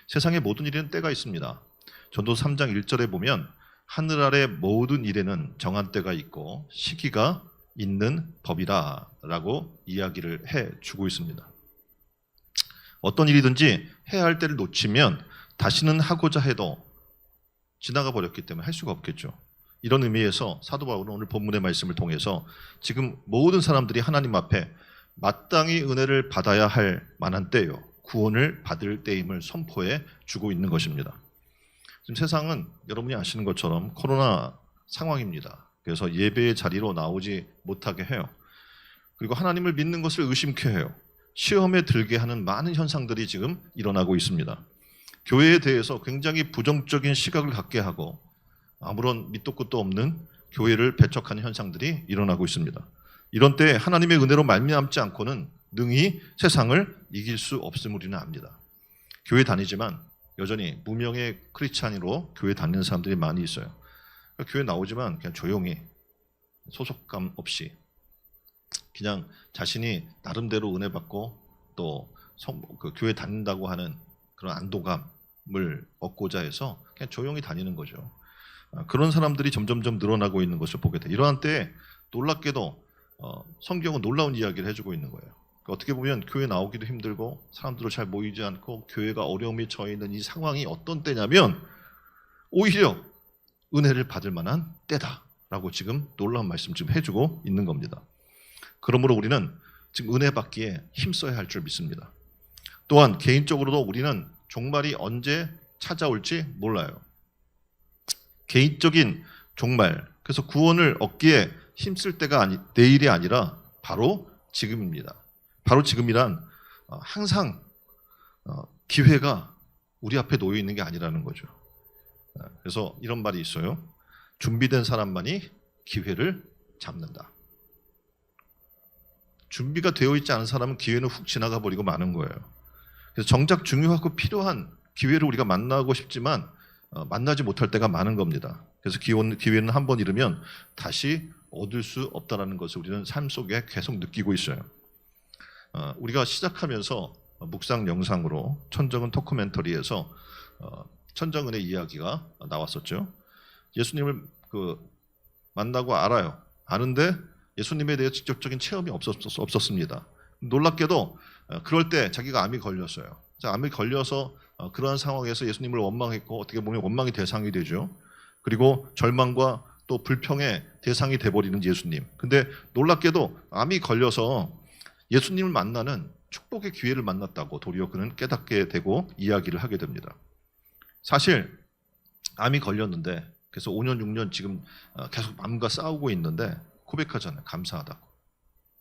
세상의 모든 일에는 때가 있습니다. 전도서 3장 1절에 보면 하늘 아래 모든 일에는 정한 때가 있고 시기가 있는 법이라 라고 이야기를 해주고 있습니다. 어떤 일이든지 해야 할 때를 놓치면 다시는 하고자 해도 지나가 버렸기 때문에 할 수가 없겠죠. 이런 의미에서 사도 바울은 오늘 본문의 말씀을 통해서 지금 모든 사람들이 하나님 앞에 마땅히 은혜를 받아야 할 만한 때요, 구원을 받을 때임을 선포해 주고 있는 것입니다. 지금 세상은 여러분이 아시는 것처럼 코로나 상황입니다. 그래서 예배의 자리로 나오지 못하게 해요. 그리고 하나님을 믿는 것을 의심케 해요. 시험에 들게 하는 많은 현상들이 지금 일어나고 있습니다. 교회에 대해서 굉장히 부정적인 시각을 갖게 하고 아무런 밑도 끝도 없는 교회를 배척하는 현상들이 일어나고 있습니다. 이런 때 하나님의 은혜로 말미암지 않고는 능히 세상을 이길 수 없음을 우리는 압니다. 교회 다니지만 여전히 무명의 크리스찬으로 교회 다니는 사람들이 많이 있어요. 교회 나오지만 그냥 조용히 소속감 없이 그냥 자신이 나름대로 은혜 받고 또 교회 다닌다고 하는 그런 안도감을 얻고자 해서 그냥 조용히 다니는 거죠. 그런 사람들이 점점점 늘어나고 있는 것을 보게 돼. 이러한 때에 놀랍게도 성경은 놀라운 이야기를 해주고 있는 거예요. 어떻게 보면 교회 나오기도 힘들고 사람들도 잘 모이지 않고 교회가 어려움에 처해 있는 이 상황이 어떤 때냐면 오히려 은혜를 받을 만한 때다라고 지금 놀라운 말씀 지금 해주고 있는 겁니다. 그러므로 우리는 지금 은혜 받기에 힘써야 할 줄 믿습니다. 또한 개인적으로도 우리는 종말이 언제 찾아올지 몰라요. 개인적인 종말, 그래서 구원을 얻기에 힘쓸 때가 내일이 아니라 바로 지금입니다. 바로 지금이란 항상 기회가 우리 앞에 놓여 있는 게 아니라는 거죠. 그래서 이런 말이 있어요. 준비된 사람만이 기회를 잡는다. 준비가 되어 있지 않은 사람은 기회는 훅 지나가 버리고 마는 거예요. 그래서 정작 중요하고 필요한 기회를 우리가 만나고 싶지만 만나지 못할 때가 많은 겁니다. 그래서 기회는 한 번 잃으면 다시 얻을 수 없다는 것을 우리는 삶 속에 계속 느끼고 있어요. 우리가 시작하면서 묵상 영상으로 천정은 토크멘터리에서 천정은의 이야기가 나왔었죠. 예수님을 만나고 알아요. 아는데 예수님에 대해 직접적인 체험이 없었습니다. 놀랍게도 그럴 때 자기가 암이 걸렸어요. 암이 걸려서 그러한 상황에서 예수님을 원망했고 어떻게 보면 원망의 대상이 되죠. 그리고 절망과 또 불평의 대상이 돼버리는 예수님. 근데 놀랍게도 암이 걸려서 예수님을 만나는 축복의 기회를 만났다고 도리어 그는 깨닫게 되고 이야기를 하게 됩니다. 사실 암이 걸렸는데 그래서 5년 6년 지금 계속 암과 싸우고 있는데 고백하잖아요. 감사하다고.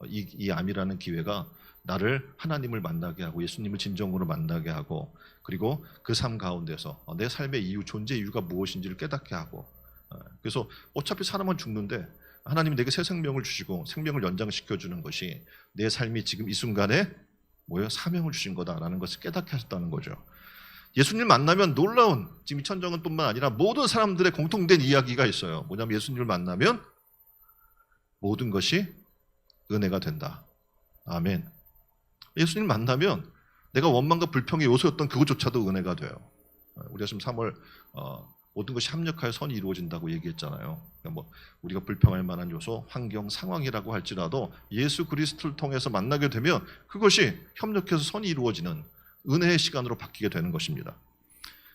이 암이라는 기회가 나를 하나님을 만나게 하고 예수님을 진정으로 만나게 하고 그리고 그 삶 가운데서 내 삶의 이유, 존재 이유가 무엇인지를 깨닫게 하고 그래서 어차피 사람은 죽는데 하나님이 내게 새 생명을 주시고 생명을 연장시켜주는 것이 내 삶이 지금 이 순간에 사명을 주신 거다라는 것을 깨닫게 하셨다는 거죠. 예수님 만나면 놀라운 지금 이 천정은뿐만 아니라 모든 사람들의 공통된 이야기가 있어요. 뭐냐면 예수님을 만나면 모든 것이 은혜가 된다. 아멘. 예수님 만나면 내가 원망과 불평의 요소였던 그것조차도 은혜가 돼요. 우리가 지금 3월 모든 것이 합력하여 선이 이루어진다고 얘기했잖아요. 그러니까 우리가 불평할 만한 요소, 환경, 상황이라고 할지라도 예수 그리스도를 통해서 만나게 되면 그것이 협력해서 선이 이루어지는 은혜의 시간으로 바뀌게 되는 것입니다.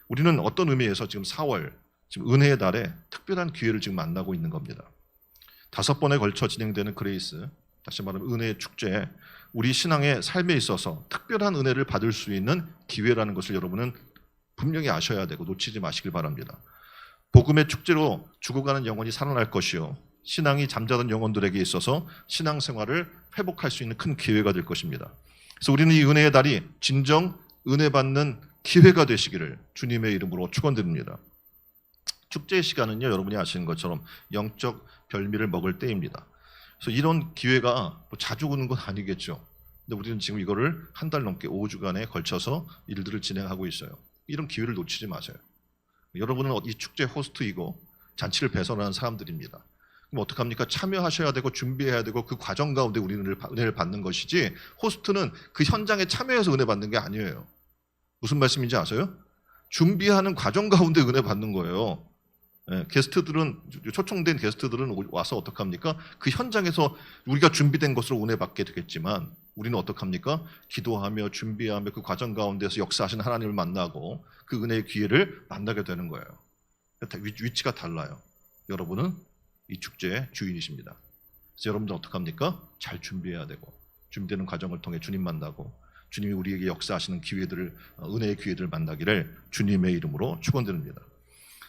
우리는 어떤 의미에서 지금 4월, 지금 은혜의 달에 특별한 기회를 지금 만나고 있는 겁니다. 5번에 걸쳐 진행되는 그레이스, 다시 말하면 은혜의 축제에 우리 신앙의 삶에 있어서 특별한 은혜를 받을 수 있는 기회라는 것을 여러분은 분명히 아셔야 되고 놓치지 마시길 바랍니다. 복음의 축제로 죽어가는 영혼이 살아날 것이요 신앙이 잠자던 영혼들에게 있어서 신앙생활을 회복할 수 있는 큰 기회가 될 것입니다. 그래서 우리는 이 은혜의 달이 진정 은혜 받는 기회가 되시기를 주님의 이름으로 축원드립니다. 축제의 시간은요, 여러분이 아시는 것처럼 영적 별미를 먹을 때입니다. 그래서 이런 기회가 자주 오는 건 아니겠죠. 근데 우리는 지금 이거를 한 달 넘게 5주간에 걸쳐서 일들을 진행하고 있어요. 이런 기회를 놓치지 마세요. 여러분은 이 축제 호스트이고 잔치를 배설하는 사람들입니다. 그럼 어떡합니까? 참여하셔야 되고 준비해야 되고 그 과정 가운데 우리는 은혜를 받는 것이지 호스트는 그 현장에 참여해서 은혜 받는 게 아니에요. 무슨 말씀인지 아세요? 준비하는 과정 가운데 은혜 받는 거예요. 게스트들은, 초청된 게스트들은 와서 어떡합니까? 그 현장에서 우리가 준비된 것으로 은혜 받게 되겠지만 우리는 어떡합니까? 기도하며 준비하며 그 과정 가운데서 역사하신 하나님을 만나고 그 은혜의 기회를 만나게 되는 거예요. 위치가 달라요. 여러분은 이 축제의 주인이십니다. 그래서 여러분들 어떡합니까? 잘 준비해야 되고, 준비되는 과정을 통해 주님 만나고 주님이 우리에게 역사하시는 기회들을, 은혜의 기회들을 만나기를 주님의 이름으로 축원드립니다.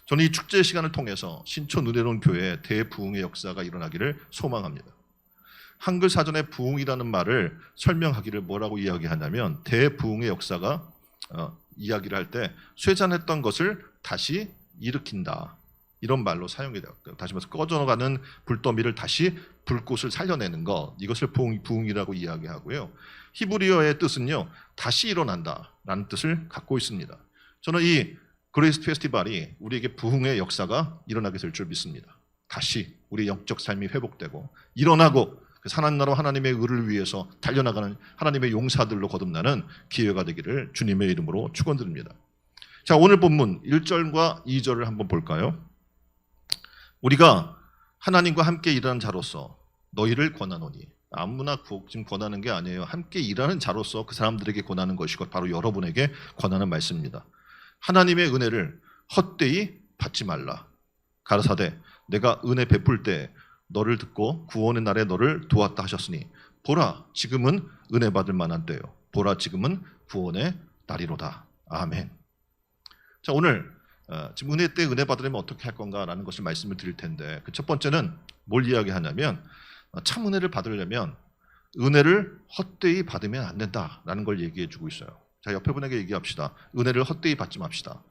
저는 이 축제 시간을 통해서 신촌 은혜로운 교회에 대부흥의 역사가 일어나기를 소망합니다. 한글 사전에 부흥이라는 말을 설명하기를 뭐라고 이야기하냐면, 대부흥의 역사가 이야기를 할 때 쇠잔했던 것을 다시 일으킨다, 이런 말로 사용이 되었고요. 다시 말해서 꺼져가는 불더미를 다시 불꽃을 살려내는 것, 이것을 부흥이라고 이야기하고요. 히브리어의 뜻은요, 다시 일어난다라는 뜻을 갖고 있습니다. 저는 이 그레이스 페스티벌이 우리에게 부흥의 역사가 일어나게 될 줄 믿습니다. 다시 우리 영적 삶이 회복되고 일어나고 하나님 나라 하나님의 의를 위해서 달려나가는 하나님의 용사들로 거듭나는 기회가 되기를 주님의 이름으로 축원드립니다. 자, 오늘 본문 1절과 2절을 한번 볼까요? 우리가 하나님과 함께 일하는 자로서 너희를 권하노니, 아무나 지금 권하는 게 아니에요. 함께 일하는 자로서 그 사람들에게 권하는 것이고 바로 여러분에게 권하는 말씀입니다. 하나님의 은혜를 헛되이 받지 말라. 가라사대 내가 은혜 베풀 때 너를 듣고 구원의 날에 너를 도왔다 하셨으니 보라 지금은 은혜 받을 만한 때요, 보라 지금은 구원의 날이로다. 아멘. 자, 오늘 지금 은혜 때 은혜 받으려면 어떻게 할 건가라는 것을 말씀을 드릴 텐데, 그 첫 번째는 뭘 이야기하냐면, 참 은혜를 받으려면 은혜를 헛되이 받으면 안 된다라는 걸 얘기해 주고 있어요. 자, 옆에 분에게 얘기합시다. 은혜를 헛되이 받지 맙시다.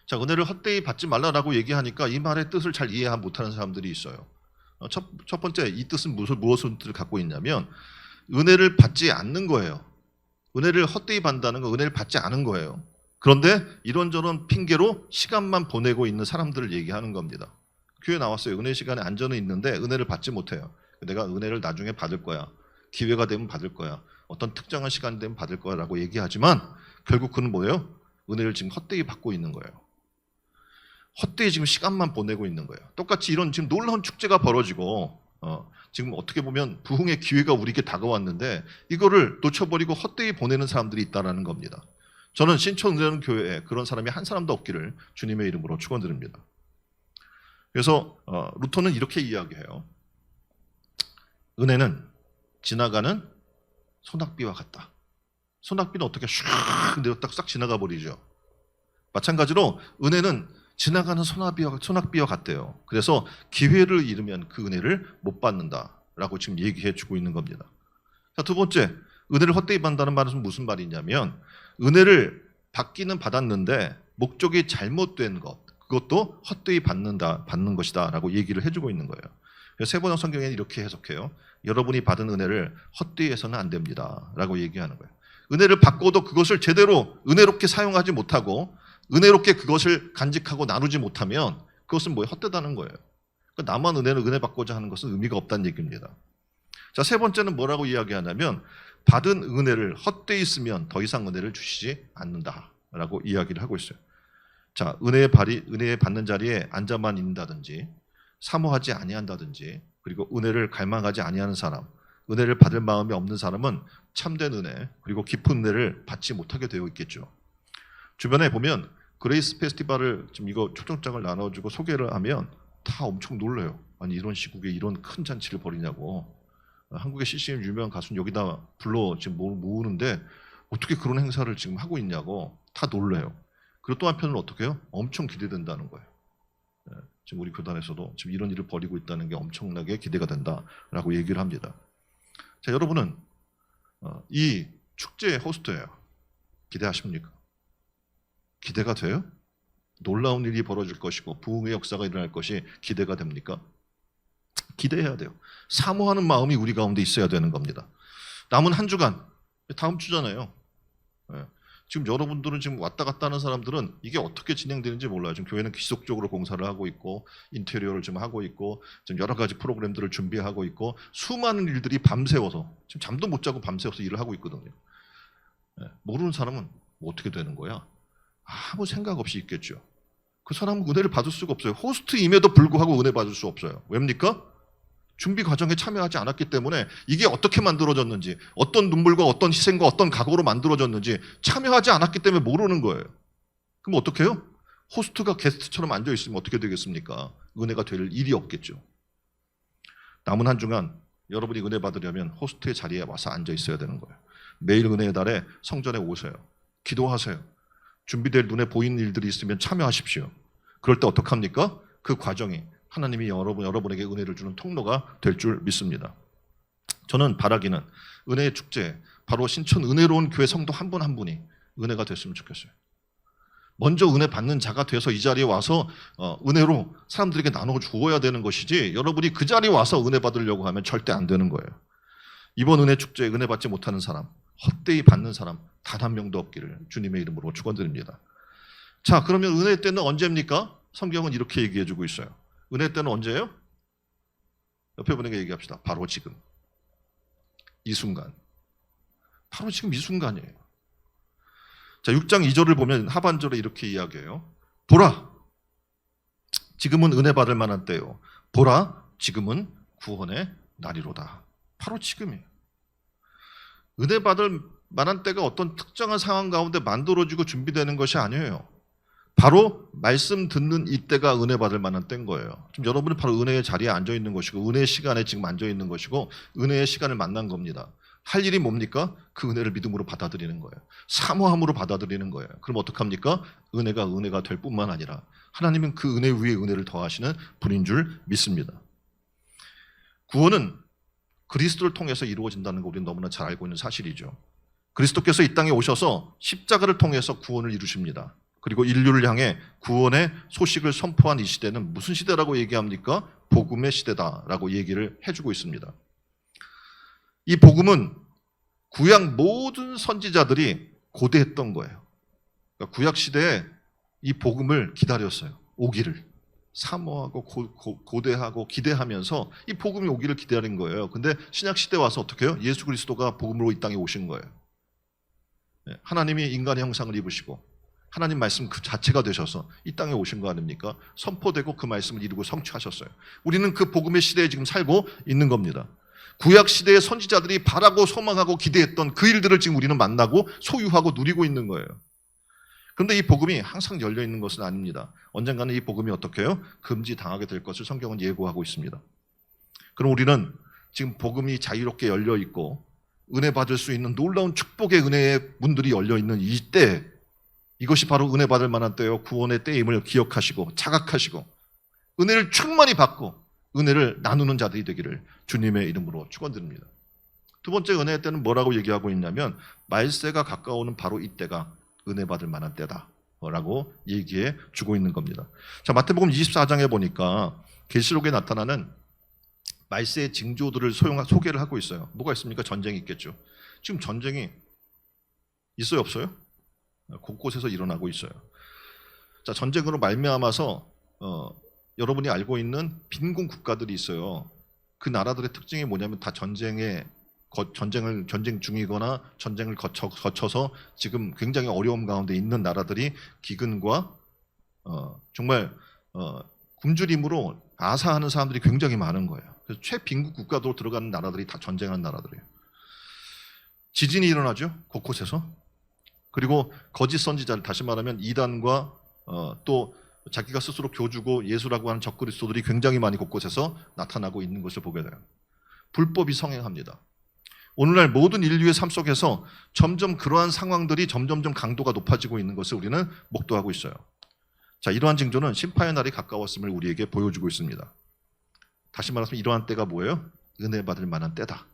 자, 은혜를 헛되이 받지 말라라고 얘기하니까 이 말의 뜻을 잘 이해 못하는 사람들이 있어요. 첫 번째, 이 뜻은 무엇을 뜻을 갖고 있냐면 은혜를 받지 않는 거예요. 은혜를 헛되이 받는다는 건 은혜를 받지 않은 거예요. 그런데 이런저런 핑계로 시간만 보내고 있는 사람들을 얘기하는 겁니다. 교회 나왔어요. 은혜 시간에 안전은 있는데 은혜를 받지 못해요. 내가 은혜를 나중에 받을 거야, 기회가 되면 받을 거야, 어떤 특정한 시간 되면 받을 거라고 얘기하지만 결국 그는 뭐예요? 은혜를 지금 헛되이 받고 있는 거예요. 헛되이 지금 시간만 보내고 있는 거예요. 똑같이 이런 지금 놀라운 축제가 벌어지고 지금 어떻게 보면 부흥의 기회가 우리에게 다가왔는데 이거를 놓쳐버리고 헛되이 보내는 사람들이 있다는 겁니다. 저는 신촌 은혜로운 교회에 그런 사람이 한 사람도 없기를 주님의 이름으로 축원드립니다. 그래서 루터는 이렇게 이야기해요. 은혜는 지나가는 소낙비와 같다. 소낙비는 어떻게 슉 내렸다 싹 지나가 버리죠. 마찬가지로 은혜는 지나가는 소낙비와 같대요. 그래서 기회를 잃으면 그 은혜를 못 받는다라고 지금 얘기해 주고 있는 겁니다. 자, 두 번째, 은혜를 헛되이 받는다는 말은 무슨 말이냐면 은혜를 받기는 받았는데 목적이 잘못된 것, 그것도 헛되이 받는 것이다라고 얘기를 해주고 있는 거예요. 그래서 세번역 성경에는 이렇게 해석해요. 여러분이 받은 은혜를 헛되이 해서는 안 됩니다라고 얘기하는 거예요. 은혜를 받고도 그것을 제대로 은혜롭게 사용하지 못하고 은혜롭게 그것을 간직하고 나누지 못하면 그것은 뭐예요? 헛되다는 거예요. 그러니까 나만 은혜 받고자 하는 것은 의미가 없다는 얘기입니다. 자, 세 번째는 뭐라고 이야기하냐면 받은 은혜를 헛되이 쓰면 더 이상 은혜를 주시지 않는다라고 이야기를 하고 있어요. 자, 은혜 받는 자리에 앉아만 있는다든지 사모하지 아니한다든지 그리고 은혜를 갈망하지 아니하는 사람, 은혜를 받을 마음이 없는 사람은 참된 은혜 그리고 깊은 은혜를 받지 못하게 되어 있겠죠. 주변에 보면 그레이스 페스티벌을 지금 이거 초청장을 나눠주고 소개를 하면 다 엄청 놀래요. 아니 이런 시국에 이런 큰 잔치를 벌이냐고. 한국의 CCM 유명한 가수는 여기다 불러 지금 모으는데 어떻게 그런 행사를 지금 하고 있냐고 다 놀래요. 그리고 또 한편으로 어떻게 해요? 엄청 기대된다는 거예요. 지금 우리 교단에서도 지금 이런 일을 벌이고 있다는 게 엄청나게 기대가 된다라고 얘기를 합니다. 자, 여러분은 이 축제의 호스트예요. 기대하십니까? 기대가 돼요? 놀라운 일이 벌어질 것이고 부흥의 역사가 일어날 것이 기대가 됩니까? 기대해야 돼요. 사모하는 마음이 우리 가운데 있어야 되는 겁니다. 남은 한 주간, 다음 주잖아요. 지금 여러분들은 지금 왔다 갔다 하는 사람들은 이게 어떻게 진행되는지 몰라요. 지금 교회는 지속적으로 공사를 하고 있고 인테리어를 좀 하고 있고 지금 여러 가지 프로그램들을 준비하고 있고 수많은 일들이 밤새워서 지금 잠도 못 자고 밤새워서 일을 하고 있거든요. 모르는 사람은 뭐 어떻게 되는 거야? 아무 생각 없이 있겠죠. 그 사람은 은혜를 받을 수가 없어요. 호스트임에도 불구하고 은혜 받을 수 없어요. 왜입니까? 준비 과정에 참여하지 않았기 때문에 이게 어떻게 만들어졌는지, 어떤 눈물과 어떤 희생과 어떤 각오로 만들어졌는지 참여하지 않았기 때문에 모르는 거예요. 그럼 어떻게 해요? 호스트가 게스트처럼 앉아있으면 어떻게 되겠습니까? 은혜가 될 일이 없겠죠. 남은 한 주간 여러분이 은혜 받으려면 호스트의 자리에 와서 앉아있어야 되는 거예요. 매일 은혜의 달에 성전에 오세요. 기도하세요. 준비될 눈에 보이는 일들이 있으면 참여하십시오. 그럴 때 어떡합니까? 그 과정이 하나님이 여러분에게 은혜를 주는 통로가 될 줄 믿습니다. 저는 바라기는 은혜의 축제, 바로 신천 은혜로운 교회 성도 한 분 한 분이 은혜가 됐으면 좋겠어요. 먼저 은혜 받는 자가 돼서 이 자리에 와서 은혜로 사람들에게 나눠 주어야 되는 것이지, 여러분이 그 자리에 와서 은혜 받으려고 하면 절대 안 되는 거예요. 이번 은혜 축제에 은혜 받지 못하는 사람, 헛되이 받는 사람 단 한 명도 없기를 주님의 이름으로 축원드립니다. 자, 그러면 은혜 때는 언제입니까? 성경은 이렇게 얘기해 주고 있어요. 은혜 때는 언제예요? 옆에 분에게 얘기합시다. 바로 지금. 이 순간. 바로 지금 이 순간이에요. 자, 6장 2절을 보면 하반절에 이렇게 이야기해요. 보라, 지금은 은혜 받을 만한 때요. 보라, 지금은 구원의 날이로다. 바로 지금이에요. 은혜 받을 만한 때가 어떤 특정한 상황 가운데 만들어지고 준비되는 것이 아니에요. 바로 말씀 듣는 이때가 은혜 받을 만한 때인 거예요. 지금 여러분은 바로 은혜의 자리에 앉아 있는 것이고, 은혜의 시간에 지금 앉아 있는 것이고, 은혜의 시간을 만난 겁니다. 할 일이 뭡니까? 그 은혜를 믿음으로 받아들이는 거예요. 사모함으로 받아들이는 거예요. 그럼 어떡합니까? 은혜가 될 뿐만 아니라 하나님은 그 은혜 위에 은혜를 더하시는 분인 줄 믿습니다. 구원은 그리스도를 통해서 이루어진다는 거 우리는 너무나 잘 알고 있는 사실이죠. 그리스도께서 이 땅에 오셔서 십자가를 통해서 구원을 이루십니다. 그리고 인류를 향해 구원의 소식을 선포한 이 시대는 무슨 시대라고 얘기합니까? 복음의 시대다라고 얘기를 해주고 있습니다. 이 복음은 구약 모든 선지자들이 고대했던 거예요. 그러니까 구약 시대에 이 복음을 기다렸어요. 오기를. 사모하고 고대하고 기대하면서 이 복음이 오기를 기다린 거예요. 근데 신약 시대 와서 어떻게 해요? 예수 그리스도가 복음으로 이 땅에 오신 거예요. 하나님이 인간의 형상을 입으시고 하나님 말씀 그 자체가 되셔서 이 땅에 오신 거 아닙니까? 선포되고 그 말씀을 이루고 성취하셨어요. 우리는 그 복음의 시대에 지금 살고 있는 겁니다. 구약 시대의 선지자들이 바라고 소망하고 기대했던 그 일들을 지금 우리는 만나고 소유하고 누리고 있는 거예요. 그런데 이 복음이 항상 열려 있는 것은 아닙니다. 언젠가는 이 복음이 어떻게 해요? 금지당하게 될 것을 성경은 예고하고 있습니다. 그럼 우리는 지금 복음이 자유롭게 열려 있고 은혜 받을 수 있는 놀라운 축복의 은혜의 문들이 열려 있는 이때, 이것이 바로 은혜 받을 만한 때요, 구원의 때임을 기억하시고 자각하시고 은혜를 충만히 받고 은혜를 나누는 자들이 되기를 주님의 이름으로 축원드립니다. 두 번째 은혜의 때는 뭐라고 얘기하고 있냐면, 말세가 가까워오는 바로 이때가 은혜 받을 만한 때다라고 얘기해 주고 있는 겁니다. 자, 마태복음 24장에 보니까 계시록에 나타나는 말세의 징조들을 소개를 하고 있어요. 뭐가 있습니까? 전쟁이 있겠죠. 지금 전쟁이 있어요, 없어요? 곳곳에서 일어나고 있어요. 자, 전쟁으로 말미암아서 여러분이 알고 있는 빈곤 국가들이 있어요. 그 나라들의 특징이 뭐냐면 다 전쟁 중이거나 전쟁을 거쳐서 지금 굉장히 어려움 가운데 있는 나라들이 기근과 정말 굶주림으로 아사하는 사람들이 굉장히 많은 거예요. 그래서 최빈국 국가도 들어가는 나라들이 다 전쟁하는 나라들이에요. 지진이 일어나죠, 곳곳에서. 그리고 거짓 선지자를, 다시 말하면 이단과 또 자기가 스스로 교주고 예수라고 하는 적그리스도들이 굉장히 많이 곳곳에서 나타나고 있는 것을 보게 돼요. 불법이 성행합니다. 오늘날 모든 인류의 삶 속에서 점점 그러한 상황들이 점점점 강도가 높아지고 있는 것을 우리는 목도하고 있어요. 자, 이러한 징조는 심판의 날이 가까웠음을 우리에게 보여주고 있습니다. 다시 말해서 이러한 때가 뭐예요? 은혜 받을 만한 때다.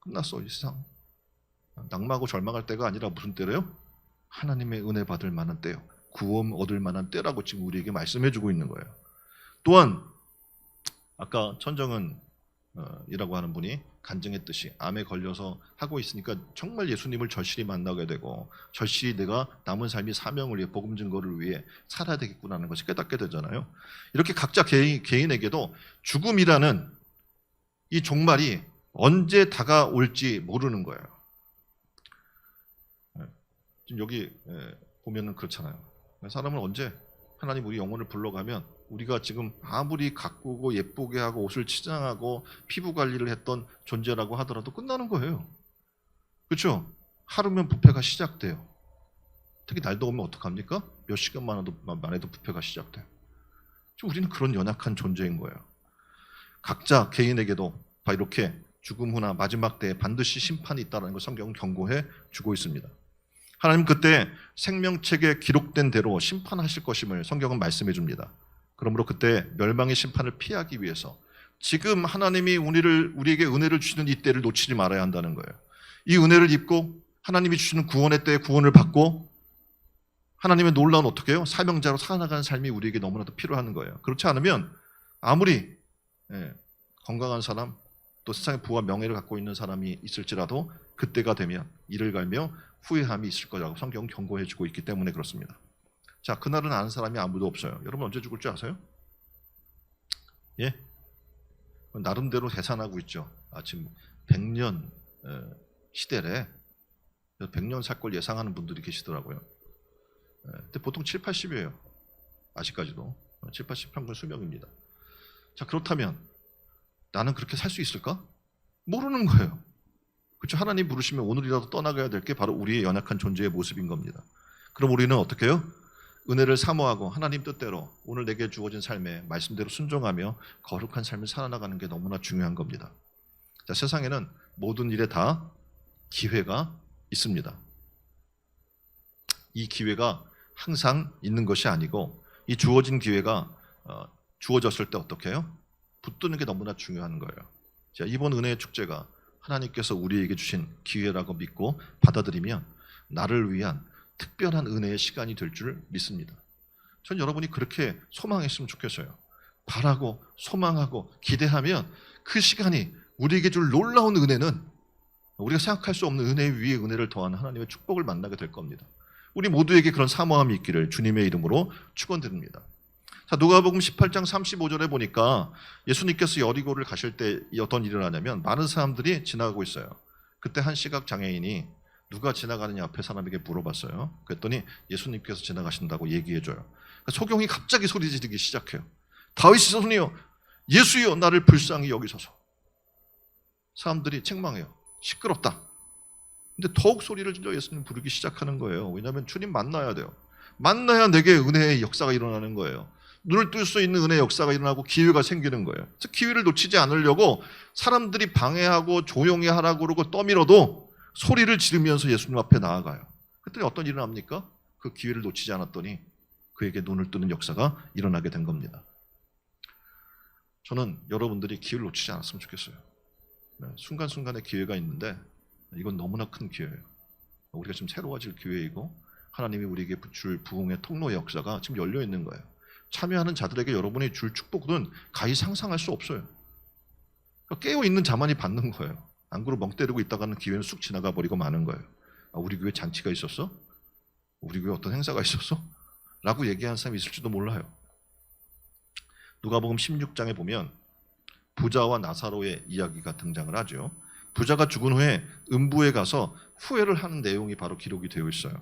끝났어, 이 세상. 낙마하고 절망할 때가 아니라 무슨 때래요? 하나님의 은혜 받을 만한 때요. 구원 얻을 만한 때라고 지금 우리에게 말씀해주고 있는 거예요. 또한 아까 천정은 이라고 하는 분이 간증했듯이 암에 걸려서 하고 있으니까 정말 예수님을 절실히 만나게 되고 절실히 내가 남은 삶이 사명을 위해 복음 증거를 위해 살아야 되겠구나라는 것을 깨닫게 되잖아요. 이렇게 각자 개인에게도 죽음이라는 이 종말이 언제 다가올지 모르는 거예요. 지금 여기 보면은 그렇잖아요. 사람은 언제 하나님 우리 영혼을 불러가면 우리가 지금 아무리 가꾸고 예쁘게 하고 옷을 치장하고 피부 관리를 했던 존재라고 하더라도 끝나는 거예요. 그렇죠? 하루면 부패가 시작돼요. 특히 날 더우면 어떡합니까? 몇 시간만 해도 부패가 시작돼요. 우리는 그런 연약한 존재인 거예요. 각자 개인에게도 이렇게 죽음 후나 마지막 때에 반드시 심판이 있다는 걸 성경은 경고해 주고 있습니다. 하나님 그때 생명책에 기록된 대로 심판하실 것임을 성경은 말씀해 줍니다. 그러므로 그때 멸망의 심판을 피하기 위해서 지금 하나님이 우리에게 은혜를 주시는 이 때를 놓치지 말아야 한다는 거예요. 이 은혜를 입고 하나님이 주시는 구원의 때에 구원을 받고 하나님의 놀라운 어떻게 해요? 사명자로 살아나가는 삶이 우리에게 너무나도 필요한 거예요. 그렇지 않으면 아무리 건강한 사람 또 세상의 부와 명예를 갖고 있는 사람이 있을지라도 그때가 되면 이를 갈며 후회함이 있을 거라고 성경은 경고해 주고 있기 때문에 그렇습니다. 자, 그날은 아는 사람이 아무도 없어요. 여러분 언제 죽을 줄 아세요? 예? 나름대로 계산하고 있죠. 지금 100년 시대래 100년 살 걸 예상하는 분들이 계시더라고요. 근데 보통 7, 80이에요. 아직까지도 7, 80 평균 수명입니다. 자, 그렇다면 나는 그렇게 살 수 있을까? 모르는 거예요. 그렇죠? 하나님 부르시면 오늘이라도 떠나가야 될 게 바로 우리의 연약한 존재의 모습인 겁니다. 그럼 우리는 어떻게 해요? 은혜를 사모하고 하나님 뜻대로 오늘 내게 주어진 삶에 말씀대로 순종하며 거룩한 삶을 살아나가는 게 너무나 중요한 겁니다. 자, 세상에는 모든 일에 다 기회가 있습니다. 이 기회가 항상 있는 것이 아니고 이 주어진 기회가 주어졌을 때 어떻게 해요? 붙드는 게 너무나 중요한 거예요. 자, 이번 은혜의 축제가 하나님께서 우리에게 주신 기회라고 믿고 받아들이면 나를 위한 특별한 은혜의 시간이 될 줄 믿습니다. 전 여러분이 그렇게 소망했으면 좋겠어요. 바라고 소망하고 기대하면 그 시간이 우리에게 줄 놀라운 은혜는 우리가 생각할 수 없는 은혜 위에 은혜를 더하는 하나님의 축복을 만나게 될 겁니다. 우리 모두에게 그런 사모함이 있기를 주님의 이름으로 축원드립니다. 자, 누가복음 18장 35절에 보니까 예수님께서 여리고를 가실 때 어떤 일이 일어나냐면 많은 사람들이 지나가고 있어요. 그때 한 시각 장애인이 누가 지나가느냐 앞에 사람에게 물어봤어요. 그랬더니 예수님께서 지나가신다고 얘기해줘요. 소경이 갑자기 소리 지르기 시작해요. 다윗의 손이여 예수여 나를 불쌍히 여기소서. 사람들이 책망해요. 시끄럽다. 근데 더욱 소리를 질러 예수님 부르기 시작하는 거예요. 왜냐하면 주님 만나야 돼요. 만나야 내게 은혜의 역사가 일어나는 거예요. 눈을 뜰 수 있는 은혜의 역사가 일어나고 기회가 생기는 거예요. 그래서 기회를 놓치지 않으려고 사람들이 방해하고 조용히 하라고 그러고 떠밀어도 소리를 지르면서 예수님 앞에 나아가요. 그랬더니 어떤 일이 일어납니까? 그 기회를 놓치지 않았더니 그에게 눈을 뜨는 역사가 일어나게 된 겁니다. 저는 여러분들이 기회를 놓치지 않았으면 좋겠어요. 순간순간의 기회가 있는데 이건 너무나 큰 기회예요. 우리가 지금 새로워질 기회이고 하나님이 우리에게 줄 부흥의 통로의 역사가 지금 열려 있는 거예요. 참여하는 자들에게 여러분이 줄 축복은 가히 상상할 수 없어요. 그러니까 깨어있는 자만이 받는 거예요. 안 그러고 멍 때리고 있다가는 기회는 쑥 지나가 버리고 마는 거예요. 우리 교회 잔치가 있었어? 우리 교회 어떤 행사가 있었어? 라고 얘기하는 사람이 있을지도 몰라요. 누가복음 16장에 보면 부자와 나사로의 이야기가 등장을 하죠. 부자가 죽은 후에 음부에 가서 후회를 하는 내용이 바로 기록이 되어 있어요.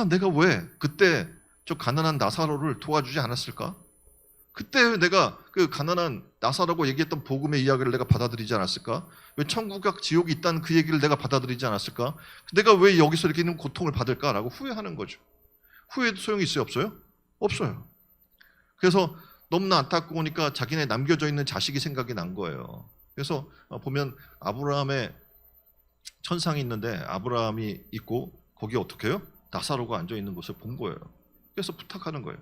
내가 왜 그때 저 가난한 나사로를 도와주지 않았을까? 그때 내가 그 가난한 나사로라고 얘기했던 복음의 이야기를 내가 받아들이지 않았을까? 왜 천국과 지옥이 있다는 그 얘기를 내가 받아들이지 않았을까? 내가 왜 여기서 이렇게 있는 고통을 받을까라고 후회하는 거죠. 후회도 소용이 있어요? 없어요? 없어요. 그래서 너무나 안타까우니까 자기네 남겨져 있는 자식이 생각이 난 거예요. 그래서 보면 아브라함의 천상이 있는데 아브라함이 있고 거기에 어떻게 해요? 나사로가 앉아있는 것을 본 거예요. 그래서 부탁하는 거예요.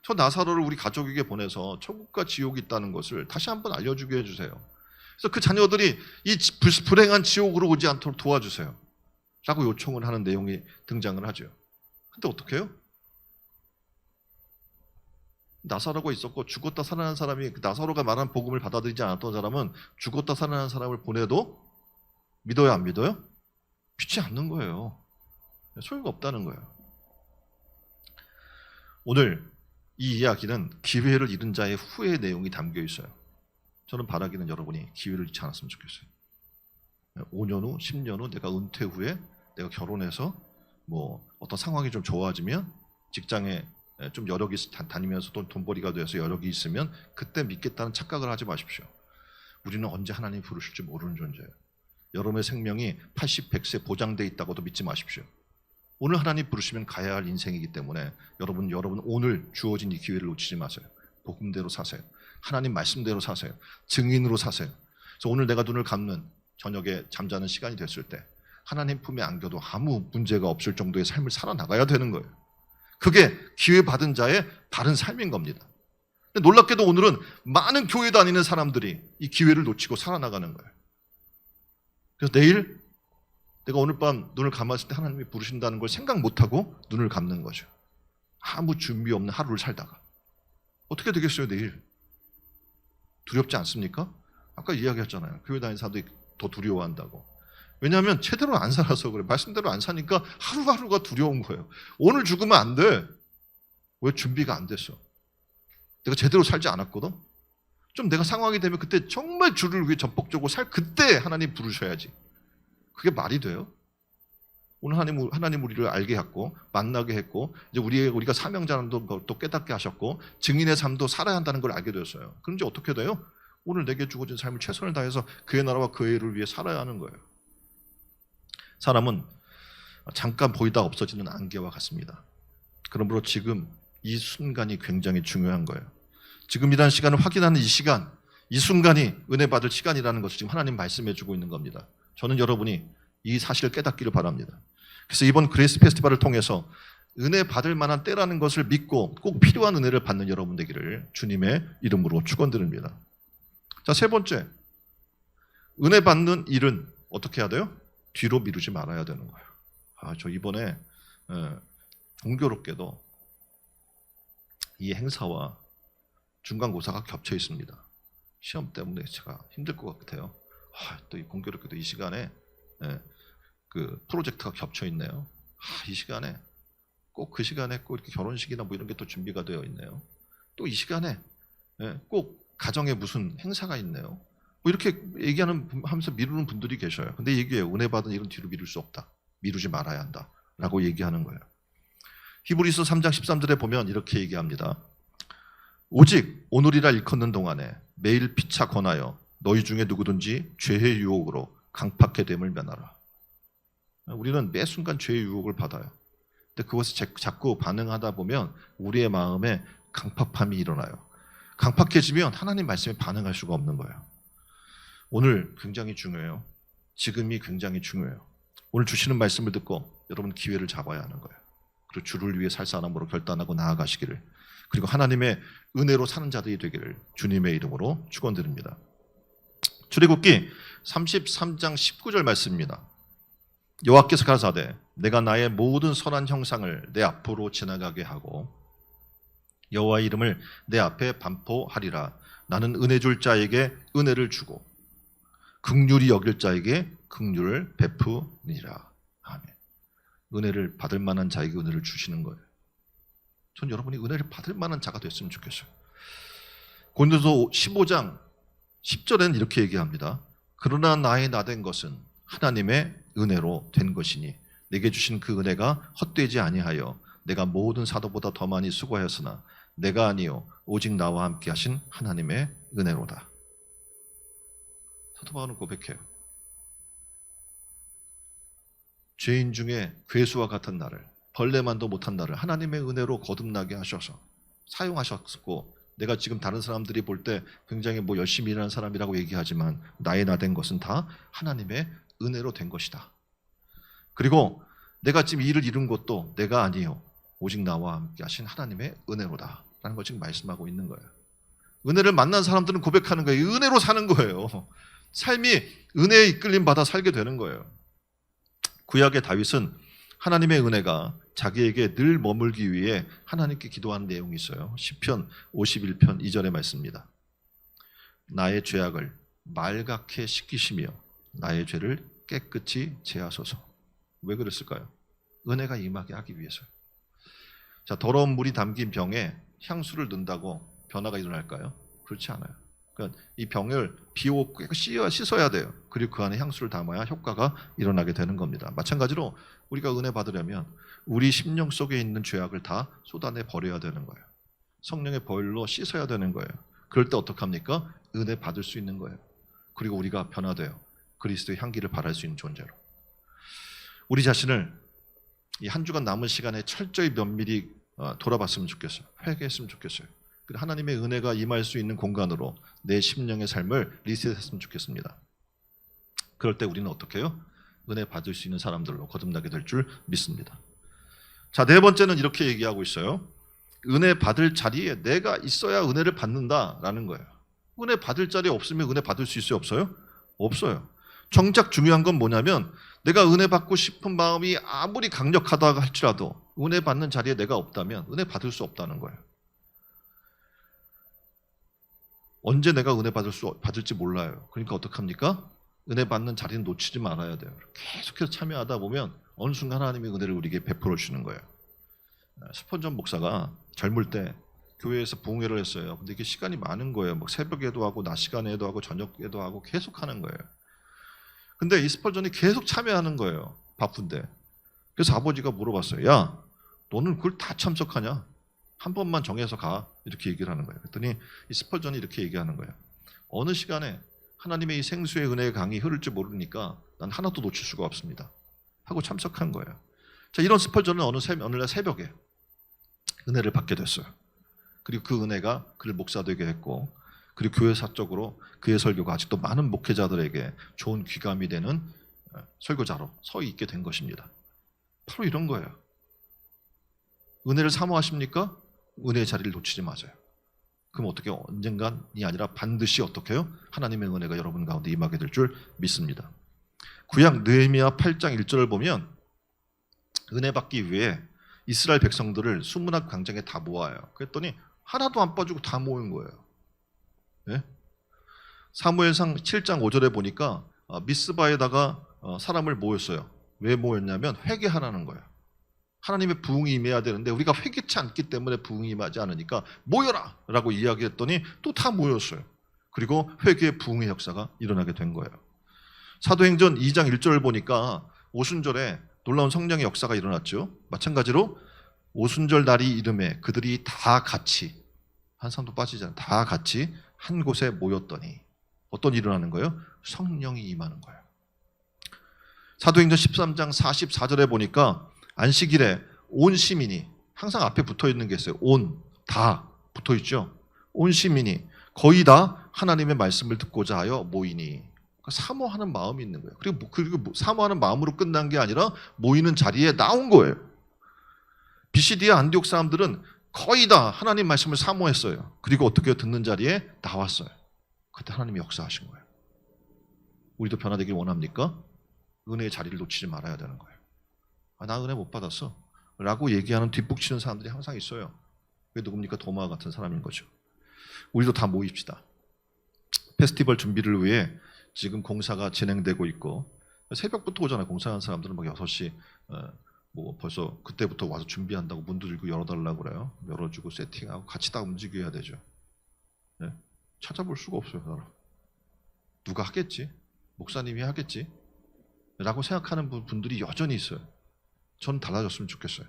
저 나사로를 우리 가족에게 보내서 천국과 지옥이 있다는 것을 다시 한번 알려주게 해주세요. 그래서 그 자녀들이 이 불행한 지옥으로 오지 않도록 도와주세요. 라고 요청을 하는 내용이 등장을 하죠. 근데 어떻게 해요? 나사로가 있었고 죽었다 살아난 사람이 나사로가 말한 복음을 받아들이지 않았던 사람은 죽었다 살아난 사람을 보내도 믿어요, 안 믿어요? 믿지 않는 거예요. 소용이 없다는 거예요. 오늘 이 이야기는 기회를 잃은 자의 후회의 내용이 담겨 있어요. 저는 바라기는 여러분이 기회를 잃지 않았으면 좋겠어요. 5년 후, 10년 후 내가 은퇴 후에 내가 결혼해서 뭐 어떤 상황이 좀 좋아지면 직장에 좀 여력이 다니면서 돈벌이가 돼서 여력이 있으면 그때 믿겠다는 착각을 하지 마십시오. 우리는 언제 하나님 부르실지 모르는 존재예요. 여러분의 생명이 80, 100세 보장돼 있다고도 믿지 마십시오. 오늘 하나님 부르시면 가야 할 인생이기 때문에 여러분 오늘 주어진 이 기회를 놓치지 마세요. 복음대로 사세요. 하나님 말씀대로 사세요. 증인으로 사세요. 그래서 오늘 내가 눈을 감는 저녁에 잠자는 시간이 됐을 때 하나님 품에 안겨도 아무 문제가 없을 정도의 삶을 살아나가야 되는 거예요. 그게 기회 받은 자의 바른 삶인 겁니다. 근데 놀랍게도 오늘은 많은 교회 다니는 사람들이 이 기회를 놓치고 살아나가는 거예요. 그래서 내일 내가 오늘 밤 눈을 감았을 때 하나님이 부르신다는 걸 생각 못하고 눈을 감는 거죠. 아무 준비 없는 하루를 살다가 어떻게 되겠어요 내일? 두렵지 않습니까? 아까 이야기했잖아요. 교회 다니는 사람들이 더 두려워한다고. 왜냐하면 제대로 안 살아서 그래. 말씀대로 안 사니까 하루하루가 두려운 거예요. 오늘 죽으면 안 돼. 왜? 준비가 안 됐어. 내가 제대로 살지 않았거든. 좀 내가 상황이 되면 그때 정말 주를 위해 전폭적으로 그때 하나님 부르셔야지. 그게 말이 돼요? 오늘 하나님 우리를 알게 했고 만나게 했고 이제 우리가 사명자라는 또 깨닫게 하셨고 증인의 삶도 살아야 한다는 걸 알게 되었어요. 그런지 어떻게 돼요? 오늘 내게 주어진 삶을 최선을 다해서 그의 나라와 그의 일을 위해 살아야 하는 거예요. 사람은 잠깐 보이다 없어지는 안개와 같습니다. 그러므로 지금 이 순간이 굉장히 중요한 거예요. 지금이라는 시간을 확인하는 이 시간, 이 순간이 은혜 받을 시간이라는 것을 지금 하나님 말씀해 주고 있는 겁니다. 저는 여러분이 이 사실을 깨닫기를 바랍니다. 그래서 이번 그레이스 페스티벌을 통해서 은혜 받을 만한 때라는 것을 믿고 꼭 필요한 은혜를 받는 여러분 되기를 주님의 이름으로 축원드립니다. 자, 세 번째, 은혜 받는 일은 어떻게 해야 돼요? 뒤로 미루지 말아야 되는 거예요. 저 이번에 공교롭게도 이 행사와 중간고사가 겹쳐 있습니다. 시험 때문에 제가 힘들 것 같아요. 또 공교롭게도 이 시간에 그 프로젝트가 겹쳐 있네요. 이 시간에 꼭 그 시간에 꼭 이렇게 결혼식이나 뭐 이런 게 또 준비가 되어 있네요. 또 이 시간에 꼭 가정에 무슨 행사가 있네요. 뭐 이렇게 하면서 미루는 분들이 계셔요. 근데 얘기해요. 은혜 받은 일은 뒤로 미룰 수 없다. 미루지 말아야 한다. 라고 얘기하는 거예요. 히브리서 3장 13절에 보면 이렇게 얘기합니다. 오직 오늘이라 일컫는 동안에 매일 피차 권하여 너희 중에 누구든지 죄의 유혹으로 강팍해 됨을 면하라. 우리는 매 순간 죄의 유혹을 받아요. 근데 그것을 자꾸 반응하다 보면 우리의 마음에 강팍함이 일어나요. 강팍해지면 하나님 말씀에 반응할 수가 없는 거예요. 오늘 굉장히 중요해요. 지금이 굉장히 중요해요. 오늘 주시는 말씀을 듣고 여러분 기회를 잡아야 하는 거예요. 그리고 주를 위해 살 사람으로 결단하고 나아가시기를, 그리고 하나님의 은혜로 사는 자들이 되기를 주님의 이름으로 축원드립니다. 출애굽기 33장 19절 말씀입니다. 여호와께서 가라사대 내가 나의 모든 선한 형상을 내 앞으로 지나가게 하고 여호와의 이름을 내 앞에 반포하리라. 나는 은혜 줄 자에게 은혜를 주고 긍휼히 여길 자에게 긍휼을 베푸니라. 아멘. 은혜를 받을 만한 자에게 은혜를 주시는 거예요. 전 여러분이 은혜를 받을 만한 자가 됐으면 좋겠어요. 고린도서 15장 10절에는 이렇게 얘기합니다. 그러나 나의 나된 것은 하나님의 은혜로 된 것이니 내게 주신 그 은혜가 헛되지 아니하여 내가 모든 사도보다 더 많이 수고하였으나 내가 아니요 오직 나와 함께 하신 하나님의 은혜로다. 사도 바울은 고백해요. 죄인 중에 괴수와 같은 나를, 벌레만도 못한 나를 하나님의 은혜로 거듭나게 하셔서 사용하셨고, 내가 지금 다른 사람들이 볼 때 굉장히 열심히 일하는 사람이라고 얘기하지만 나의 나 된 것은 다 하나님의 은혜로 된 것이다. 그리고 내가 지금 일을 이룬 것도 내가 아니요 오직 나와 함께 하신 하나님의 은혜로다 라는 걸 지금 말씀하고 있는 거예요. 은혜를 만난 사람들은 고백하는 거예요. 은혜로 사는 거예요. 삶이 은혜에 이끌림 받아 살게 되는 거예요. 구약의 다윗은 하나님의 은혜가 자기에게 늘 머물기 위해 하나님께 기도하는 내용이 있어요. 시편 51편 2절의 말씀입니다. 나의 죄악을 말갛게 씻기시며 나의 죄를 깨끗이 제하소서. 왜 그랬을까요? 은혜가 임하게 하기 위해서요. 자, 더러운 물이 담긴 병에 향수를 넣는다고 변화가 일어날까요? 그렇지 않아요. 그러니까 이 병을 비오 씻어야 돼요. 그리고 그 안에 향수를 담아야 효과가 일어나게 되는 겁니다. 마찬가지로 우리가 은혜 받으려면 우리 심령 속에 있는 죄악을 다 쏟아내 버려야 되는 거예요. 성령의 보혈로 씻어야 되는 거예요. 그럴 때 어떡합니까? 은혜 받을 수 있는 거예요. 그리고 우리가 변화돼요. 그리스도의 향기를 발할 수 있는 존재로. 우리 자신을 이 한 주간 남은 시간에 철저히 면밀히 돌아봤으면 좋겠어요. 회개했으면 좋겠어요. 하나님의 은혜가 임할 수 있는 공간으로 내 심령의 삶을 리셋했으면 좋겠습니다. 그럴 때 우리는 어떻게 해요? 은혜 받을 수 있는 사람들로 거듭나게 될 줄 믿습니다. 자, 네 번째는 이렇게 얘기하고 있어요. 은혜 받을 자리에 내가 있어야 은혜를 받는다라는 거예요. 은혜 받을 자리에 없으면 은혜 받을 수 있어요? 없어요? 없어요. 정작 중요한 건 뭐냐면 내가 은혜 받고 싶은 마음이 아무리 강력하다 할지라도 은혜 받는 자리에 내가 없다면 은혜 받을 수 없다는 거예요. 언제 내가 은혜 받을지 몰라요. 그러니까 어떡합니까? 은혜 받는 자리는 놓치지 말아야 돼요. 계속해서 참여하다 보면 어느 순간 하나님의 은혜를 우리에게 베풀어 주는 거예요. 스펀전 목사가 젊을 때 교회에서 부흥회를 했어요. 근데 이게 시간이 많은 거예요. 막 새벽에도 하고 낮 시간에도 하고 저녁에도 하고 계속 하는 거예요. 근데 이 스펄전이 계속 참여하는 거예요. 바쁜데. 그래서 아버지가 물어봤어요. 야, 너는 그걸 다 참석하냐? 한 번만 정해서 가. 이렇게 얘기를 하는 거예요. 그랬더니 이 스펄전이 이렇게 얘기하는 거예요. 어느 시간에 하나님의 이 생수의 은혜의 강이 흐를지 모르니까 난 하나도 놓칠 수가 없습니다. 하고 참석한 거예요. 자, 이런 스펄전은 어느 날 새벽에 은혜를 받게 됐어요. 그리고 그 은혜가 그를 목사되게 했고, 그리고 교회사적으로 그의 설교가 아직도 많은 목회자들에게 좋은 귀감이 되는 설교자로 서 있게 된 것입니다. 바로 이런 거예요. 은혜를 사모하십니까? 은혜의 자리를 놓치지 마세요. 그럼 어떻게 언젠간이 아니라 반드시 어떻게 해요? 하나님의 은혜가 여러분 가운데 임하게 될 줄 믿습니다. 구약 느헤미야 8장 1절을 보면 은혜 받기 위해 이스라엘 백성들을 수문학 광장에 다 모아요. 그랬더니 하나도 안 빠지고 다 모인 거예요. 네? 사무엘상 7장 5절에 보니까 미스바에다가 사람을 모였어요. 왜 모였냐면 회개하라는 거예요. 하나님의 부흥이 임해야 되는데 우리가 회개치 않기 때문에 부흥이 임하지 않으니까 모여라! 라고 이야기했더니 또 다 모였어요. 그리고 회개의 부흥의 역사가 일어나게 된 거예요. 사도행전 2장 1절을 보니까 오순절에 놀라운 성령의 역사가 일어났죠. 마찬가지로 오순절 날이 이름에 그들이 다 같이, 한 사람도 빠지지 않아요. 다 같이 한 곳에 모였더니 어떤 일이 일어나는 거예요? 성령이 임하는 거예요. 사도행전 13장 44절에 보니까 안식일에 온 시민이, 항상 앞에 붙어있는 게 있어요. 온, 다 붙어있죠. 온 시민이 거의 다 하나님의 말씀을 듣고자 하여 모이니, 사모하는 마음이 있는 거예요. 그리고 사모하는 마음으로 끝난 게 아니라 모이는 자리에 나온 거예요. 비시디아 안디옥 사람들은 거의 다 하나님 말씀을 사모했어요. 그리고 어떻게 듣는 자리에 나왔어요. 그때 하나님이 역사하신 거예요. 우리도 변화되길 원합니까? 은혜의 자리를 놓치지 말아야 되는 거예요. 나 은혜 못 받았어 라고 얘기하는 뒷북치는 사람들이 항상 있어요. 그게 누굽니까? 도마 같은 사람인 거죠. 우리도 다 모입시다. 페스티벌 준비를 위해 지금 공사가 진행되고 있고, 새벽부터 오잖아요. 공사하는 사람들은 막 6시 뭐 벌써 그때부터 와서 준비한다고 문 들고 열어달라고 그래요. 열어주고 세팅하고 같이 다 움직여야 되죠. 네? 찾아볼 수가 없어요. 나를. 누가 하겠지? 목사님이 하겠지? 라고 생각하는 분들이 여전히 있어요. 전 달라졌으면 좋겠어요.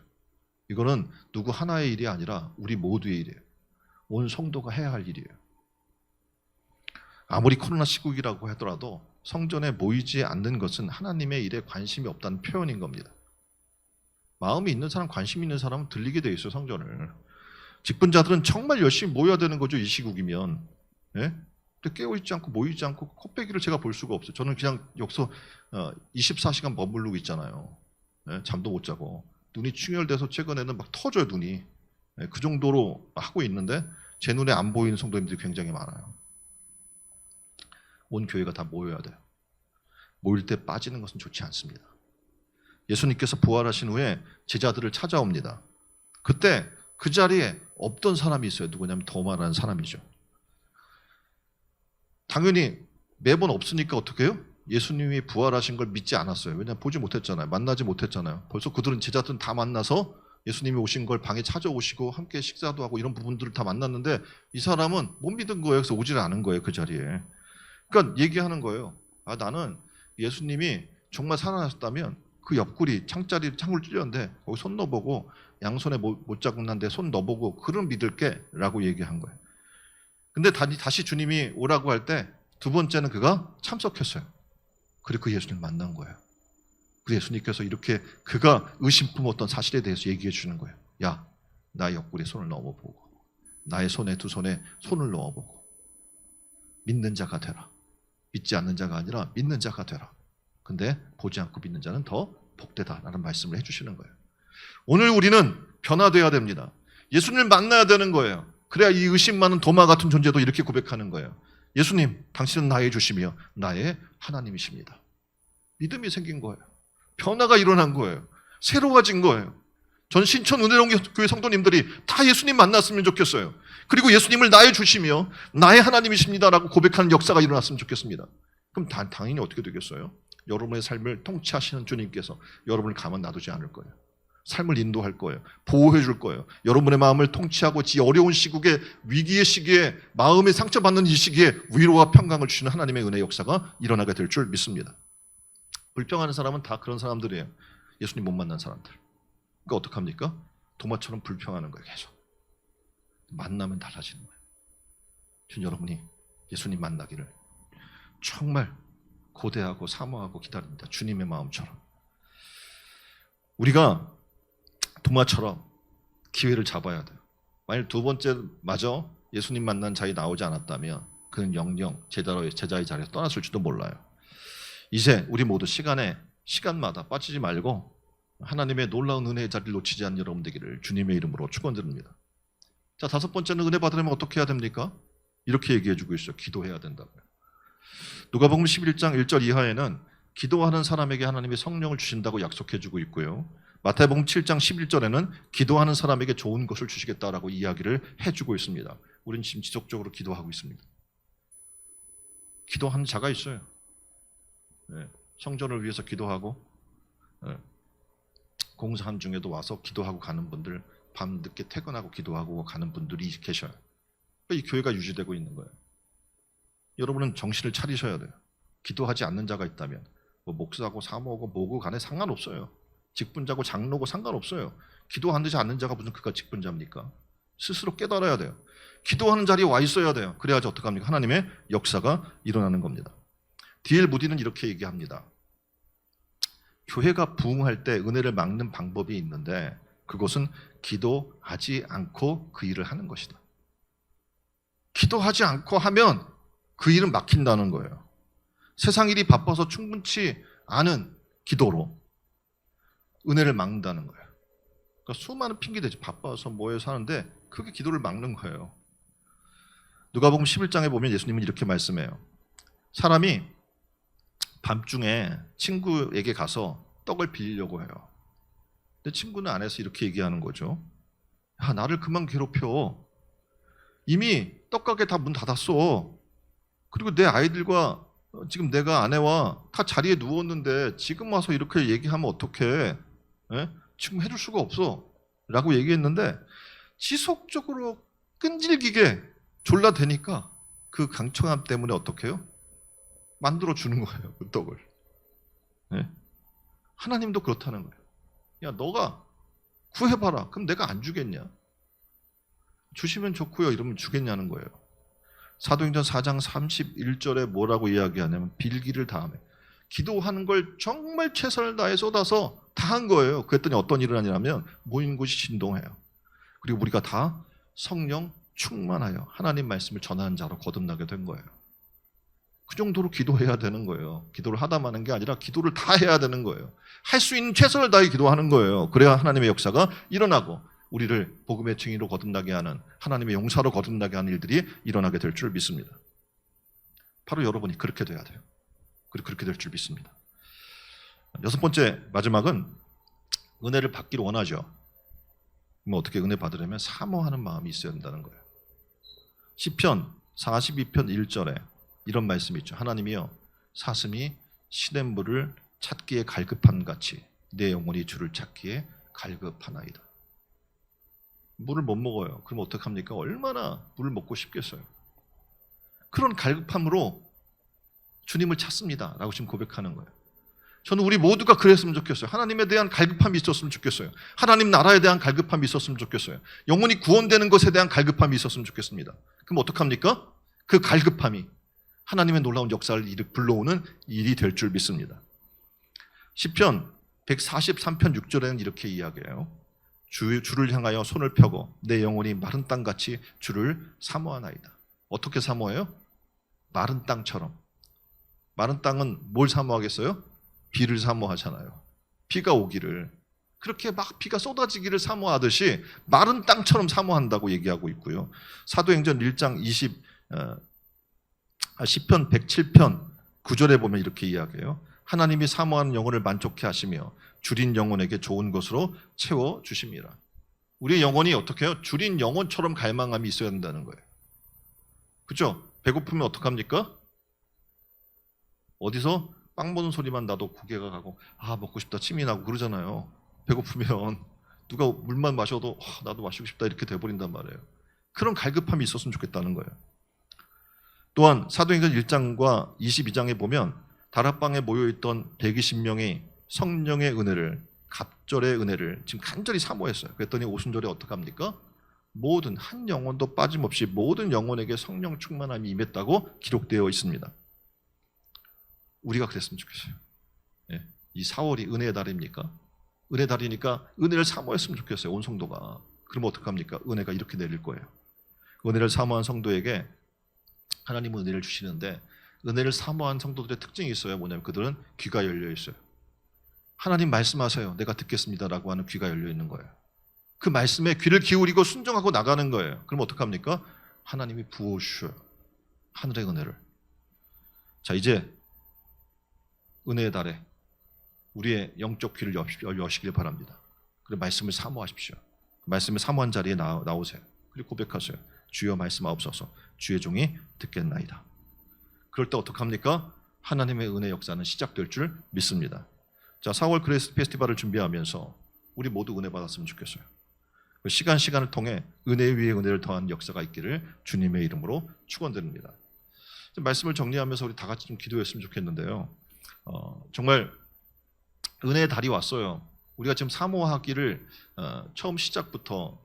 이거는 누구 하나의 일이 아니라 우리 모두의 일이에요. 온 성도가 해야 할 일이에요. 아무리 코로나 시국이라고 하더라도 성전에 모이지 않는 것은 하나님의 일에 관심이 없다는 표현인 겁니다. 마음이 있는 사람, 관심 있는 사람은 들리게 돼 있어요. 성전을. 직분자들은 정말 열심히 모여야 되는 거죠. 이 시국이면. 예? 근데 깨어있지 않고 모이지 않고 코빼기를 제가 볼 수가 없어요. 저는 그냥 여기서 24시간 머무르고 있잖아요. 예? 잠도 못 자고. 눈이 충혈돼서 최근에는 막 터져요. 눈이. 예? 그 정도로 하고 있는데 제 눈에 안 보이는 성도님들이 굉장히 많아요. 온 교회가 다 모여야 돼요. 모일 때 빠지는 것은 좋지 않습니다. 예수님께서 부활하신 후에 제자들을 찾아옵니다. 그때 그 자리에 없던 사람이 있어요. 누구냐면 도마라는 사람이죠. 당연히 매번 없으니까 어떻게 해요? 예수님이 부활하신 걸 믿지 않았어요. 왜냐하면 보지 못했잖아요. 만나지 못했잖아요. 벌써 그들은 제자들은 다 만나서 예수님이 오신 걸 방에 찾아오시고 함께 식사도 하고 이런 부분들을 다 만났는데 이 사람은 못 믿은 거예요. 그래서 오지를 않은 거예요. 그 자리에. 그러니까 얘기하는 거예요. 나는 예수님이 정말 살아나셨다면 그 옆구리 창자리 창을 찔렸는데 거기 손 넣어보고 양손에 못 잡고 난데 손 넣어보고 그럼 믿을게 라고 얘기한 거예요. 근데 다시 주님이 오라고 할 때 두 번째는 그가 참석했어요. 그리고 그 예수님을 만난 거예요. 그 예수님께서 이렇게 그가 의심 품었던 사실에 대해서 얘기해 주는 거예요. 야, 나의 옆구리에 손을 넣어보고 나의 손에 두 손에 손을 넣어보고 믿는 자가 되라. 믿지 않는 자가 아니라 믿는 자가 되라. 근데 보지 않고 믿는 자는 더 복되다라는 말씀을 해주시는 거예요. 오늘 우리는 변화되어야 됩니다. 예수님을 만나야 되는 거예요. 그래야 이 의심 많은 도마 같은 존재도 이렇게 고백하는 거예요. 예수님, 당신은 나의 주시며 나의 하나님이십니다. 믿음이 생긴 거예요. 변화가 일어난 거예요. 새로워진 거예요. 전 신천 은혜로운 교회 성도님들이 다 예수님 만났으면 좋겠어요. 그리고 예수님을 나의 주시며 나의 하나님이십니다라고 고백하는 역사가 일어났으면 좋겠습니다. 그럼 당연히 어떻게 되겠어요? 여러분의 삶을 통치하시는 주님께서 여러분을 가만 놔두지 않을 거예요. 삶을 인도할 거예요. 보호해 줄 거예요. 여러분의 마음을 통치하고 이 어려운 시국에 위기의 시기에 마음에 상처받는 이 시기에 위로와 평강을 주시는 하나님의 은혜의 역사가 일어나게 될 줄 믿습니다. 불평하는 사람은 다 그런 사람들이에요. 예수님 못 만난 사람들. 그러니까 어떡합니까? 도마처럼 불평하는 거예요. 계속. 만나면 달라지는 거예요. 전 여러분이 예수님 만나기를 정말 고대하고 사모하고 기다립니다. 주님의 마음처럼. 우리가 도마처럼 기회를 잡아야 돼요. 만일 두 번째 마저 예수님 만난 자에 나오지 않았다면 그는 영영 제자의 자리에서 떠났을지도 몰라요. 이제 우리 모두 시간마다 빠지지 말고 하나님의 놀라운 은혜의 자리를 놓치지 않는 여러분 되기를 주님의 이름으로 축원드립니다. 자, 다섯 번째는 은혜 받으려면 어떻게 해야 됩니까? 이렇게 얘기해주고 있어요. 기도해야 된다고요. 누가복음 11장 1절 이하에는 기도하는 사람에게 하나님이 성령을 주신다고 약속해주고 있고요. 마태복음 7장 11절에는 기도하는 사람에게 좋은 것을 주시겠다라고 이야기를 해주고 있습니다. 우리는 지금 지속적으로 기도하고 있습니다. 기도하는 자가 있어요. 네, 성전을 위해서 기도하고 공사한 중에도 와서 기도하고 가는 분들, 밤늦게 퇴근하고 기도하고 가는 분들이 계셔요. 이 교회가 유지되고 있는 거예요. 여러분은 정신을 차리셔야 돼요. 기도하지 않는 자가 있다면 목사고 사모고 뭐고 간에 상관없어요. 직분자고 장로고 상관없어요. 기도하지 않는 자가 무슨 그가 직분자입니까? 스스로 깨달아야 돼요. 기도하는 자리에 와 있어야 돼요. 그래야지 어떡합니까? 하나님의 역사가 일어나는 겁니다. D.L. 무디는 이렇게 얘기합니다. 교회가 부흥할 때 은혜를 막는 방법이 있는데 그것은 기도하지 않고 그 일을 하는 것이다. 기도하지 않고 하면 그 일은 막힌다는 거예요. 세상 일이 바빠서 충분치 않은 기도로 은혜를 막는다는 거예요. 그러니까 수많은 핑계대지. 바빠서 뭐해서 하는데 그게 기도를 막는 거예요. 누가복음 11장에 보면 예수님은 이렇게 말씀해요. 사람이 밤중에 친구에게 가서 떡을 빌리려고 해요. 근데 친구는 안에서 이렇게 얘기하는 거죠. 야, 나를 그만 괴롭혀. 이미 떡가게 다 문 닫았어. 그리고 내 아이들과 지금 내가 아내와 다 자리에 누웠는데 지금 와서 이렇게 얘기하면 어떡해. 에? 지금 해줄 수가 없어. 라고 얘기했는데 지속적으로 끈질기게 졸라대니까 그 강청함 때문에 어떻게 해요? 만들어주는 거예요. 그 떡을. 네? 하나님도 그렇다는 거예요. 야, 너가 구해봐라. 그럼 내가 안 주겠냐? 주시면 좋고요. 이러면 주겠냐는 거예요. 사도행전 4장 31절에 뭐라고 이야기하냐면 빌기를 다하며 기도하는 걸 정말 최선을 다해 쏟아서 다 한 거예요. 그랬더니 어떤 일을 하냐면 모인 곳이 진동해요. 그리고 우리가 다 성령 충만하여 하나님 말씀을 전하는 자로 거듭나게 된 거예요. 그 정도로 기도해야 되는 거예요. 기도를 하다 마는 게 아니라 기도를 다 해야 되는 거예요. 할 수 있는 최선을 다해 기도하는 거예요. 그래야 하나님의 역사가 일어나고 우리를 복음의 증인으로 거듭나게 하는 하나님의 용사로 거듭나게 하는 일들이 일어나게 될 줄 믿습니다. 바로 여러분이 그렇게 돼야 돼요. 그리고 그렇게 될 줄 믿습니다. 여섯 번째 마지막은 은혜를 받기를 원하죠. 뭐 어떻게 은혜 받으려면 사모하는 마음이 있어야 된다는 거예요. 시편 42편 1절에 이런 말씀이 있죠. 하나님이여 사슴이 시냇물을 찾기에 갈급함 같이 내 영혼이 주를 찾기에 갈급하나이다. 물을 못 먹어요. 그럼 어떡합니까? 얼마나 물을 먹고 싶겠어요. 그런 갈급함으로 주님을 찾습니다 라고 지금 고백하는 거예요. 저는 우리 모두가 그랬으면 좋겠어요. 하나님에 대한 갈급함이 있었으면 좋겠어요. 하나님 나라에 대한 갈급함이 있었으면 좋겠어요. 영혼이 구원되는 것에 대한 갈급함이 있었으면 좋겠습니다. 그럼 어떡합니까? 그 갈급함이 하나님의 놀라운 역사를 불러오는 일이 될 줄 믿습니다. 시편 143편 6절에는 이렇게 이야기해요. 주를 향하여 손을 펴고 내 영혼이 마른 땅같이 주를 사모하나이다. 어떻게 사모해요? 마른 땅처럼. 마른 땅은 뭘 사모하겠어요? 비를 사모하잖아요. 비가 오기를. 그렇게 막 비가 쏟아지기를 사모하듯이 마른 땅처럼 사모한다고 얘기하고 있고요. 사도행전 1장 10편 107편 9절에 보면 이렇게 이야기해요. 하나님이 사모하는 영혼을 만족해 하시며 줄인 영혼에게 좋은 것으로 채워 주십니다. 우리의 영혼이 어떻게 해요? 줄인 영혼처럼 갈망함이 있어야 된다는 거예요. 그렇죠? 배고프면 어떡합니까? 어디서 빵 보는 소리만 나도 고개가 가고 먹고 싶다 침이 나고 그러잖아요. 배고프면 누가 물만 마셔도 나도 마시고 싶다 이렇게 돼버린단 말이에요. 그런 갈급함이 있었으면 좋겠다는 거예요. 또한 사도행전 1장과 22장에 보면 다락방에 모여있던 120명이 성령의 은혜를, 갑절의 은혜를 지금 간절히 사모했어요. 그랬더니 오순절에 어떡합니까? 모든 한 영혼도 빠짐없이 모든 영혼에게 성령 충만함이 임했다고 기록되어 있습니다. 우리가 그랬으면 좋겠어요. 이 4월이 은혜의 달입니까? 은혜 달이니까 은혜를 사모했으면 좋겠어요. 온 성도가. 그러면 어떡합니까? 은혜가 이렇게 내릴 거예요. 은혜를 사모한 성도에게 하나님은 은혜를 주시는데 은혜를 사모한 성도들의 특징이 있어요. 뭐냐면 그들은 귀가 열려 있어요. 하나님 말씀하세요. 내가 듣겠습니다라고 하는 귀가 열려 있는 거예요. 그 말씀에 귀를 기울이고 순종하고 나가는 거예요. 그럼 어떡합니까? 하나님이 부어주셔요. 하늘의 은혜를. 자, 이제 은혜의 달에 우리의 영적 귀를 여시길 바랍니다. 그리고 말씀을 사모하십시오. 말씀을 사모한 자리에 나오세요. 그리고 고백하세요. 주여 말씀하옵소서. 주의 종이 듣겠나이다. 그럴 때 어떡합니까? 하나님의 은혜 역사는 시작될 줄 믿습니다. 자, 4월 그레이스 페스티벌을 준비하면서 우리 모두 은혜 받았으면 좋겠어요. 시간을 통해 은혜 위에 은혜를 더한 역사가 있기를 주님의 이름으로 축원드립니다. 말씀을 정리하면서 우리 다 같이 좀 기도했으면 좋겠는데요. 정말 은혜의 달이 왔어요. 우리가 지금 사모하기를 처음 시작부터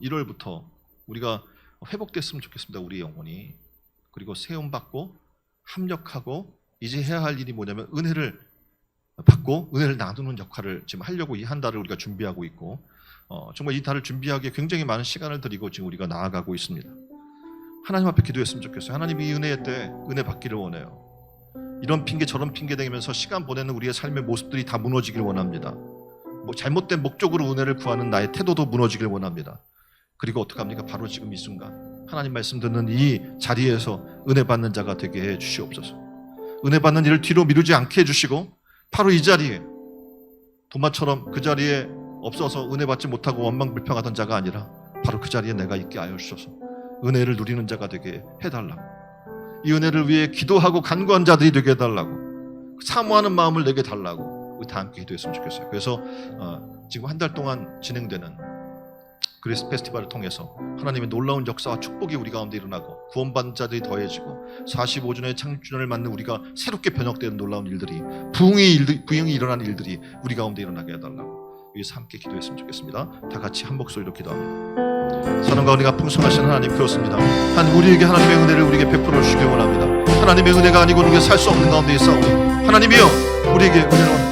1월부터 우리가 회복됐으면 좋겠습니다. 우리 영혼이. 그리고 세움받고 합력하고 이제 해야 할 일이 뭐냐면 은혜를 받고 은혜를 나누는 역할을 지금 하려고 이 한 달을 우리가 준비하고 있고 정말 이 달을 준비하기에 굉장히 많은 시간을 들이고 지금 우리가 나아가고 있습니다. 하나님 앞에 기도했으면 좋겠어요. 하나님 이 은혜의 때 은혜 받기를 원해요. 이런 핑계 저런 핑계 대면서 시간 보내는 우리의 삶의 모습들이 다 무너지길 원합니다. 잘못된 목적으로 은혜를 구하는 나의 태도도 무너지길 원합니다. 그리고 어떡합니까? 바로 지금 이 순간 하나님 말씀 듣는 이 자리에서 은혜 받는 자가 되게 해 주시옵소서. 은혜 받는 일을 뒤로 미루지 않게 해주시고 바로 이 자리에 도마처럼 그 자리에 없어서 은혜 받지 못하고 원망불평하던 자가 아니라 바로 그 자리에 내가 있게 하여 주셔서 은혜를 누리는 자가 되게 해달라고, 이 은혜를 위해 기도하고 간구한 자들이 되게 해달라고, 사모하는 마음을 내게 달라고 우리 다 함께 기도했으면 좋겠어요. 그래서 지금 한 달 동안 진행되는 그리스 페스티벌을 통해서 하나님의 놀라운 역사와 축복이 우리 가운데 일어나고 구원받은 자들이 더해지고 45주년의 창조주년을 맞는 우리가 새롭게 변혁되는 놀라운 일들이 부흥이 일어나는 일들이 우리 가운데 일어나게 해달라고 여기서 함께 기도했으면 좋겠습니다. 다 같이 한 목소리로 기도합니다. 사랑과 은혜가 풍성하신 하나님, 그렇습니다. 우리에게 하나님의 은혜를 우리에게 베풀어 주시기 원합니다. 하나님의 은혜가 아니고 우리가 살 수 없는 가운데 있사오니 하나님이여 우리에게 은혜를